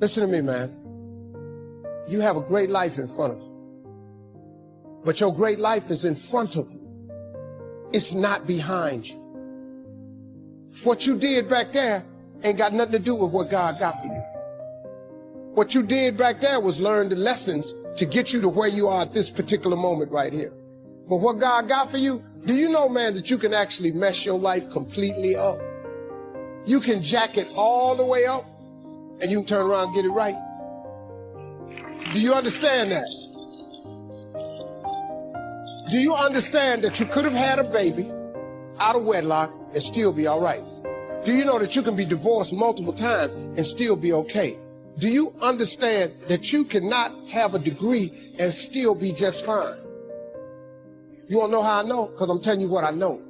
Listen to me, man. You have a great life in front of you. But your great life is in front of you. It's not behind you. What you did back there ain't got nothing to do with what God got for you. What you did back there was learn the lessons to get you to where you are at this particular moment right here. But what God got for you, do you know, man, that you can actually mess your life completely up? You can jack it all the way up, and you can turn around and get it right. Do you understand that? Do you understand that you could have had a baby out of wedlock and still be all right? Do you know that you can be divorced multiple times and still be okay? Do you understand that you cannot have a degree and still be just fine? You want to know how I know? Because I'm telling you what I know.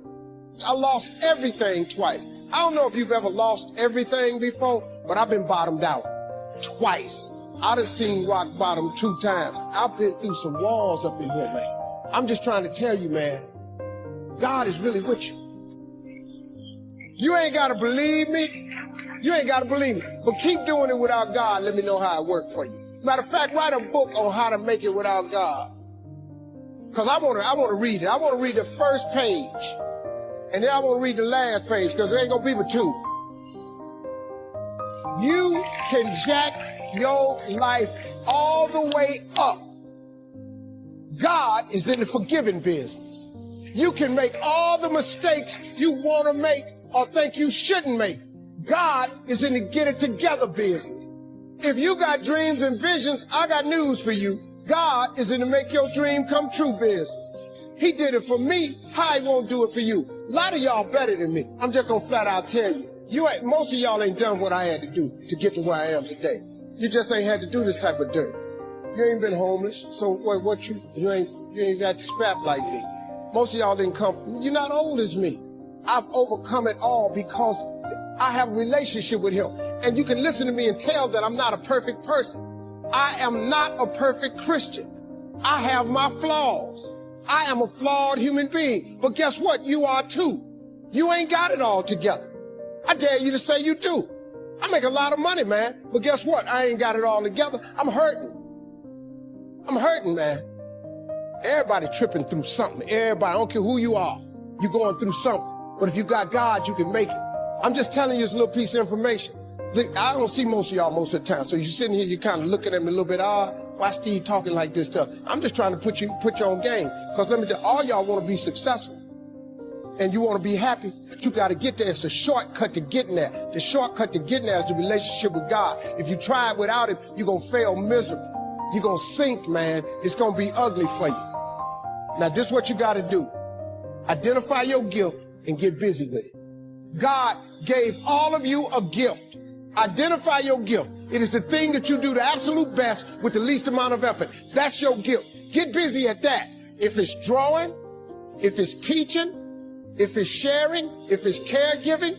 I lost everything twice. I don't know if you've ever lost everything before, but I've been bottomed out twice. I done seen rock bottom 2 times. I've been through some walls up in here, man. I'm just trying to tell you, man, God is really with you. You ain't got to believe me. You ain't got to believe me. But keep doing it without God. Let me know how it worked for you. Matter of fact, write a book on how to make it without God. Because I want to read it. I want to read the first page. And then I want to read the last page because there ain't going to be but 2. You can jack your life all the way up. God is in the forgiving business. You can make all the mistakes you want to make or think you shouldn't make. God is in the get it together business. If you got dreams and visions, I got news for you. God is in the make your dream come true business. He did it for me. How he won't do it for you? A lot of y'all better than me. I'm just gonna flat out tell you. Most of y'all ain't done what I had to do to get to where I am today. You just ain't had to do this type of dirt. You ain't been homeless, so what you ain't got strapped like me. Most of y'all didn't come. You're not old as me. I've overcome it all because I have a relationship with him. And you can listen to me and tell that I'm not a perfect person. I am not a perfect Christian. I have my flaws. I am a flawed human being. But guess what? You are too. You ain't got it all together. I dare you to say you do. I make a lot of money, man. But guess what? I ain't got it all together. I'm hurting. I'm hurting, man. Everybody tripping through something. Everybody, I don't care who you are, you're going through something. But if you got God, you can make it. I'm just telling you this little piece of information. Look, I don't see most of y'all most of the time. So you're sitting here, you're kind of looking at me a little bit odd. Why Steve talking like this stuff? I'm just trying to put you on game. Because let me tell you, all y'all want to be successful. And you want to be happy, but you got to get there. It's a shortcut to getting there. The shortcut to getting there is the relationship with God. If you try it without it, you're going to fail miserably. You're going to sink, man. It's going to be ugly for you. Now, this is what you got to do. Identify your gift and get busy with it. God gave all of you a gift. Identify your gift. It is the thing that you do the absolute best with the least amount of effort. That's your gift. Get busy at that. If it's drawing, if it's teaching, if it's sharing, if it's caregiving,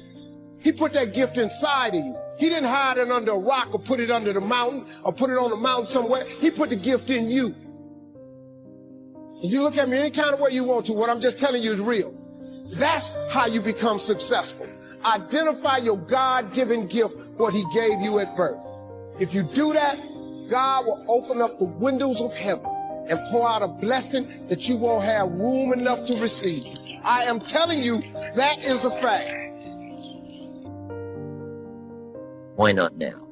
he put that gift inside of you. He didn't hide it under a rock or put it under the mountain or put it on the mountain somewhere. He put the gift in you. You look at me any kind of way you want to. What I'm just telling you is real. That's how you become successful. Identify your God-given gift, what he gave you at birth. If you do that, God will open up the windows of heaven and pour out a blessing that you won't have room enough to receive. I am telling you, that is a fact. Why not now?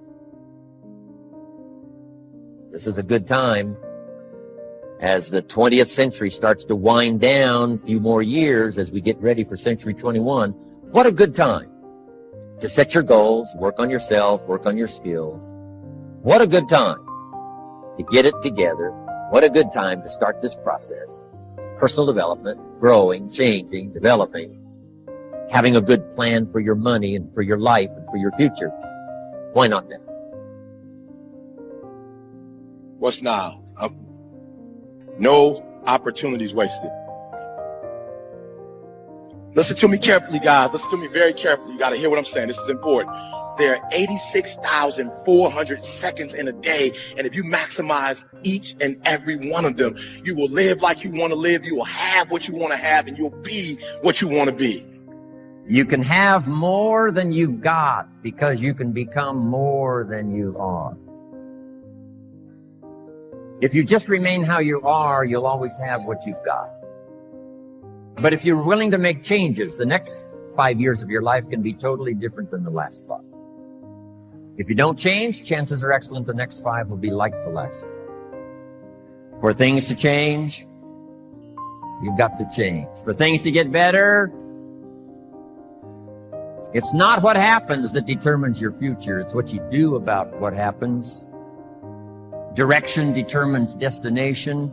This is a good time. As the 20th century starts to wind down, a few more years as we get ready for century 21, what a good time to set your goals, work on yourself, work on your skills. What a good time to get it together. What a good time to start this process. Personal development, growing, changing, developing, having a good plan for your money and for your life and for your future. Why not now? What's now? No opportunities wasted. Listen to me carefully, guys. Listen to me very carefully. You got to hear what I'm saying. This is important. There are 86,400 seconds in a day. And if you maximize each and every one of them, you will live like you want to live. You will have what you want to have, and you'll be what you want to be. You can have more than you've got because you can become more than you are. If you just remain how you are, you'll always have what you've got. But if you're willing to make changes, the next 5 years of your life can be totally different than the last 5. If you don't change, chances are excellent the next 5 will be like the last 5. For things to change, you've got to change. For things to get better, it's not what happens that determines your future. It's what you do about what happens. Direction determines destination.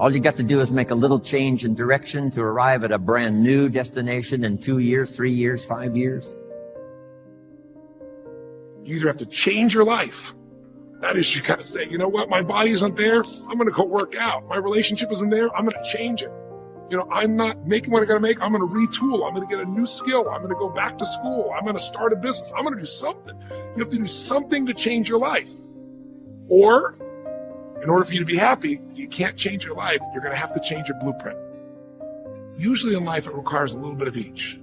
All you got to do is make a little change in direction to arrive at a brand new destination in 2 years, 3 years, 5 years. You either have to change your life. That is, you got to say, you know what? My body isn't there. I'm going to go work out. My relationship isn't there. I'm going to change it. You know, I'm not making what I got to make. I'm going to retool. I'm going to get a new skill. I'm going to go back to school. I'm going to start a business. I'm going to do something. You have to do something to change your life. Or, in order for you to be happy, you can't change your life. You're going to have to change your blueprint. Usually in life, it requires a little bit of each.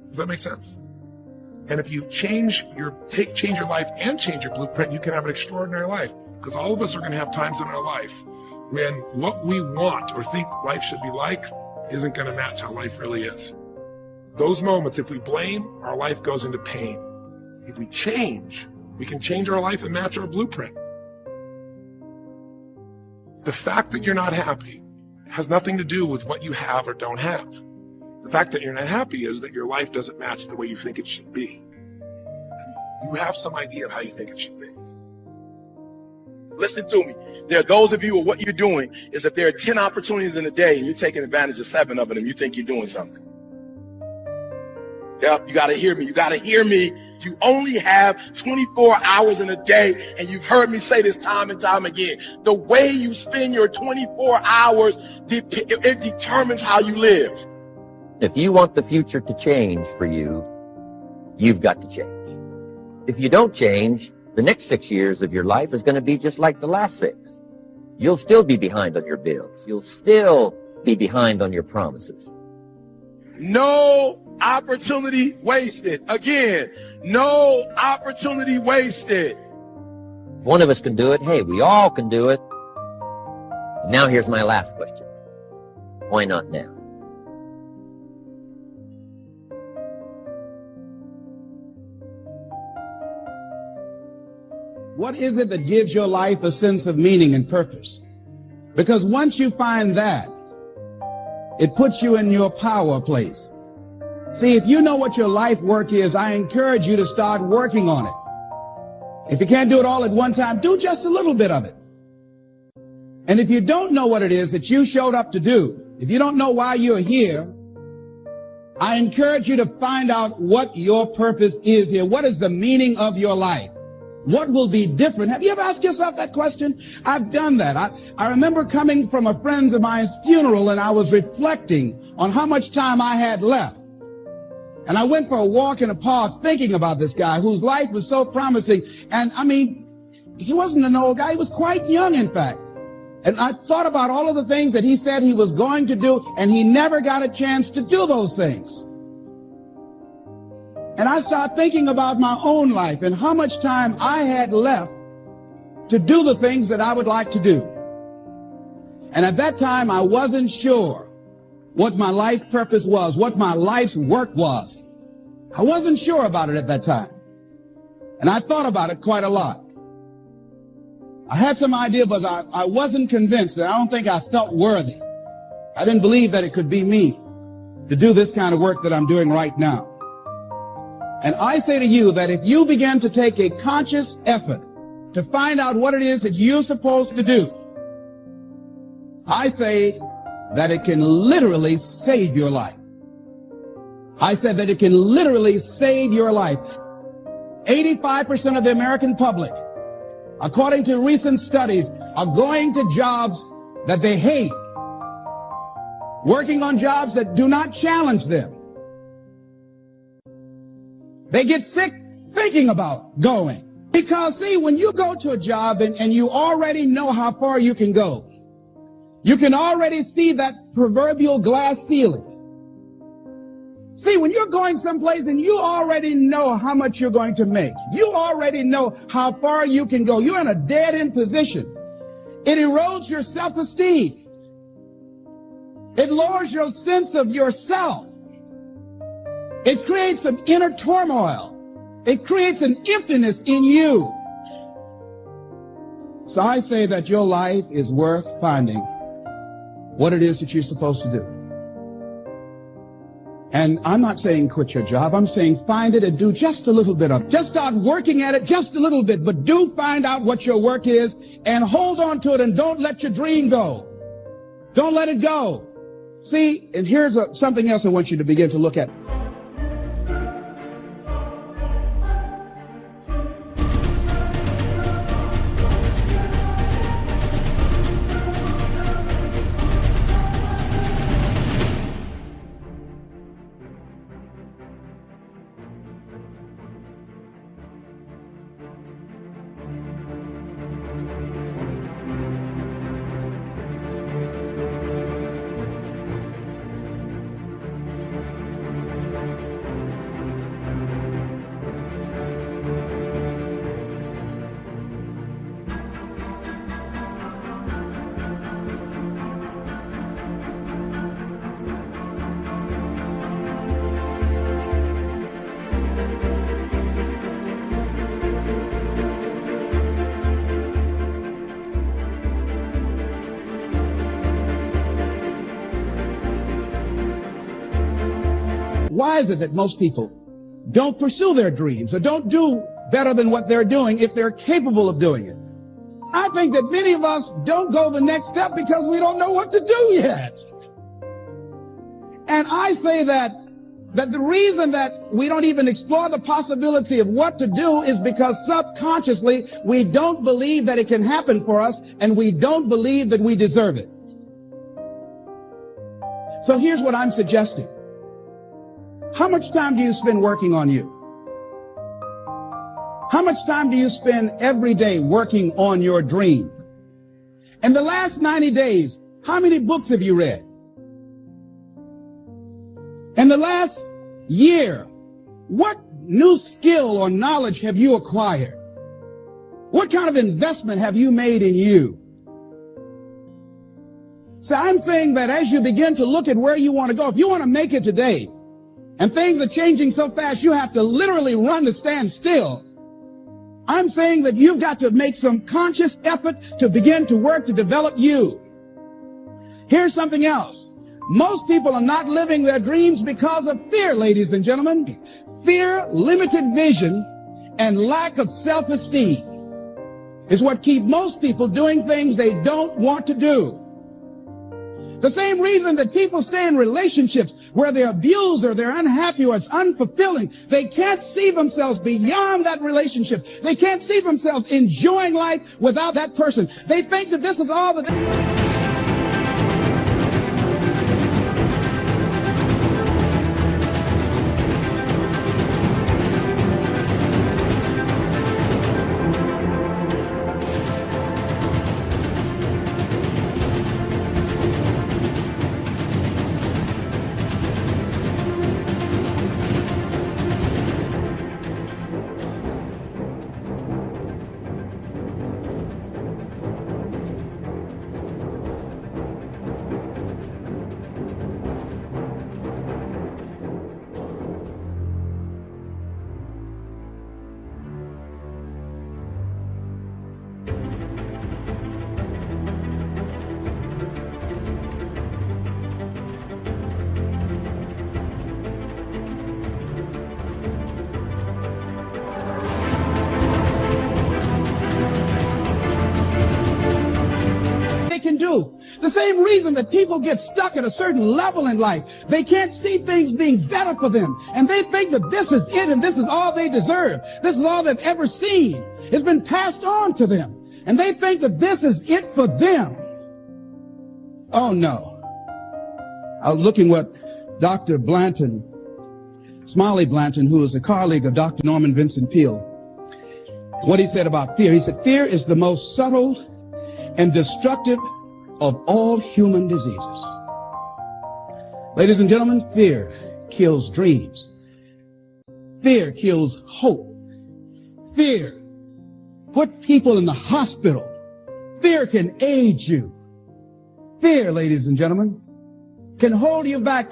Does that make sense? And if you change your life and change your blueprint, you can have an extraordinary life. Because all of us are going to have times in our life when what we want or think life should be like isn't going to match how life really is. Those moments, if we blame, our life goes into pain. If we change, we can change our life and match our blueprint. The fact that you're not happy has nothing to do with what you have or don't have. The fact that you're not happy is that your life doesn't match the way you think it should be. And you have some idea of how you think it should be. Listen to me. There are those of you who what you're doing is if there are 10 opportunities in a day and you're taking advantage of 7 of them, you think you're doing something. Yep, you got to hear me. You got to hear me. You only have 24 hours in a day, and you've heard me say this time and time again. The way you spend your 24 hours, it determines how you live. If you want the future to change for you, you've got to change. If you don't change, the next 6 years of your life is going to be just like the last 6. You'll still be behind on your bills. You'll still be behind on your promises. No opportunity wasted. Again, no opportunity wasted. If one of us can do it, hey, we all can do it. And now here's my last question. Why not now? What is it that gives your life a sense of meaning and purpose? Because once you find that, it puts you in your power place. See, if you know what your life work is, I encourage you to start working on it. If you can't do it all at one time, do just a little bit of it. And if you don't know what it is that you showed up to do, if you don't know why you're here, I encourage you to find out what your purpose is here. What is the meaning of your life? What will be different? Have you ever asked yourself that question? I've done that. I remember coming from a friend of mine's funeral, and I was reflecting on how much time I had left. And I went for a walk in a park thinking about this guy whose life was so promising. And I mean, he wasn't an old guy. He was quite young, in fact. And I thought about all of the things that he said he was going to do, and he never got a chance to do those things. And I started thinking about my own life and how much time I had left to do the things that I would like to do. And at that time, I wasn't sure what my life purpose was, what my life's work was. I wasn't sure about it at that time. And I thought about it quite a lot. I had some idea, but I wasn't convinced, and I don't think I felt worthy. I didn't believe that it could be me to do this kind of work that I'm doing right now. And I say to you that if you begin to take a conscious effort to find out what it is that you're supposed to do, I say that it can literally save your life. I said that it can literally save your life. 85% of the American public, according to recent studies, are going to jobs that they hate, working on jobs that do not challenge them. They get sick thinking about going. Because, see, when you go to a job and you already know how far you can go, you can already see that proverbial glass ceiling. See, when you're going someplace and you already know how much you're going to make, you already know how far you can go, you're in a dead-end position. It erodes your self-esteem. It lowers your sense of yourself. It creates an inner turmoil. It creates an emptiness in you. So I say that your life is worth finding what it is that you're supposed to do. And I'm not saying quit your job. I'm saying find it and do just a little bit of it. Just start working at it just a little bit, but do find out what your work is and hold on to it and don't let your dream go. Don't let it go. See, and here's something else I want you to begin to look at. Why is it that most people don't pursue their dreams or don't do better than what they're doing if they're capable of doing it? I think that many of us don't go the next step because we don't know what to do yet. And I say that the reason that we don't even explore the possibility of what to do is because subconsciously we don't believe that it can happen for us and we don't believe that we deserve it. So here's what I'm suggesting. How much time do you spend working on you? How much time do you spend every day working on your dream? In the last 90 days, how many books have you read? In the last year, what new skill or knowledge have you acquired? What kind of investment have you made in you? So I'm saying that as you begin to look at where you want to go, if you want to make it today, and things are changing so fast, you have to literally run to stand still. I'm saying that you've got to make some conscious effort to begin to work to develop you. Here's something else. Most people are not living their dreams because of fear, ladies and gentlemen. Fear, limited vision, and lack of self-esteem is what keep most people doing things they don't want to do. The same reason that people stay in relationships where they're abused or they're unhappy or it's unfulfilling. They can't see themselves beyond that relationship. They can't see themselves enjoying life without that person. They think that this is all that can do. The same reason that people get stuck at a certain level in life. They can't see things being better for them. And they think that this is it and this is all they deserve. This is all they've ever seen. It's been passed on to them. And they think that this is it for them. Oh no. I was looking what Dr. Blanton, Smiley Blanton, who is a colleague of Dr. Norman Vincent Peale, what he said about fear. He said, fear is the most subtle and destructive of all human diseases. Ladies and gentlemen, fear kills dreams. Fear kills hope. Fear put people in the hospital Fear can aid you. Fear, ladies and gentlemen, can hold you back.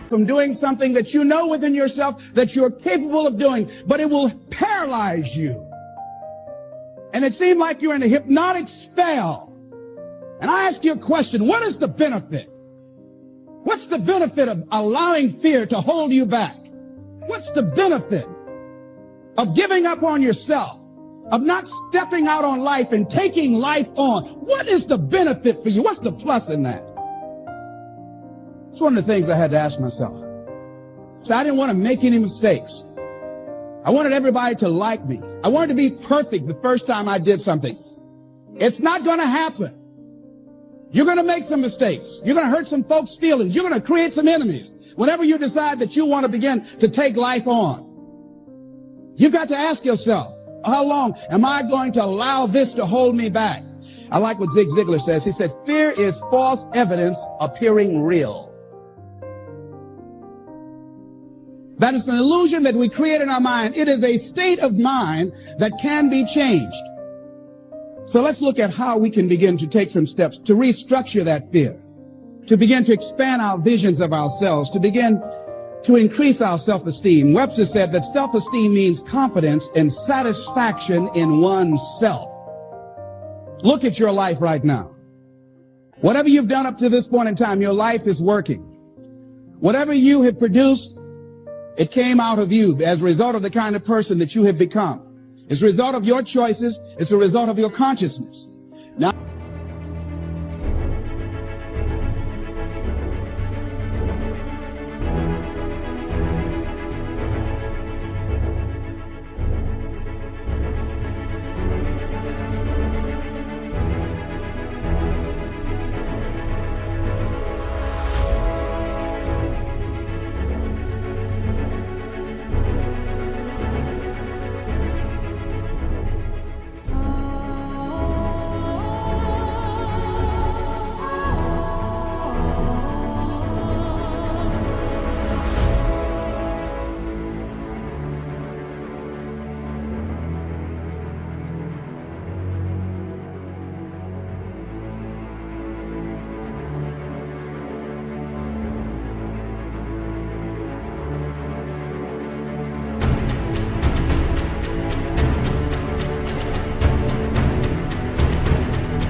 From doing something that you know within yourself that you're capable of doing, but it will paralyze you. And it seemed like you're in a hypnotic spell. And I ask you a question, what is the benefit? What's the benefit of allowing fear to hold you back? What's the benefit of giving up on yourself, of not stepping out on life and taking life on? What is the benefit for you? What's the plus in that? It's one of the things I had to ask myself. So I didn't want to make any mistakes. I wanted everybody to like me. I wanted to be perfect the first time I did something. It's not going to happen. You're going to make some mistakes. You're going to hurt some folks' feelings. You're going to create some enemies. Whenever you decide that you want to begin to take life on, you've got to ask yourself, how long am I going to allow this to hold me back? I like what Zig Ziglar says. He said, fear is false evidence appearing real. That is an illusion that we create in our mind. It is a state of mind that can be changed. So let's look at how we can begin to take some steps to restructure that fear, to begin to expand our visions of ourselves, to begin to increase our self-esteem. Webster said that self-esteem means confidence and satisfaction in oneself. Look at your life right now. Whatever you've done up to this point in time, your life is working. Whatever you have produced, it came out of you as a result of the kind of person that you have become. It's a result of your choices. It's a result of your consciousness. Now,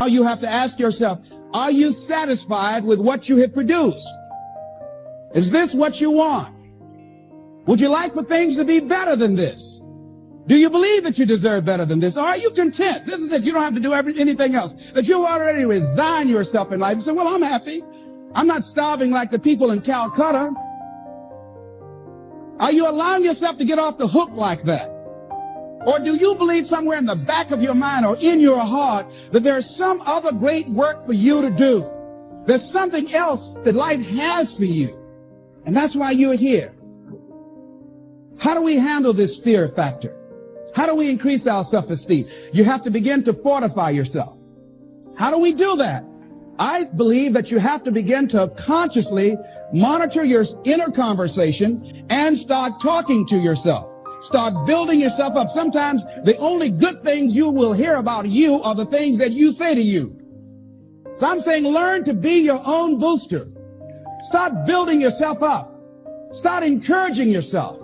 you have to ask yourself, are you satisfied with what you have produced? Is this what you want? Would you like for things to be better than this? Do you believe that you deserve better than this? Or are you content? This is it. You don't have to do anything else. That you already resign yourself in life and say, well, I'm happy. I'm not starving like the people in Calcutta. Are you allowing yourself to get off the hook like that? Or do you believe somewhere in the back of your mind or in your heart that there's some other great work for you to do? There's something else that life has for you. And that's why you're here. How do we handle this fear factor? How do we increase our self-esteem? You have to begin to fortify yourself. How do we do that? I believe that you have to begin to consciously monitor your inner conversation and start talking to yourself. Start building yourself up. Sometimes the only good things you will hear about you are the things that you say to you. So I'm saying learn to be your own booster. Start building yourself up. Start encouraging yourself.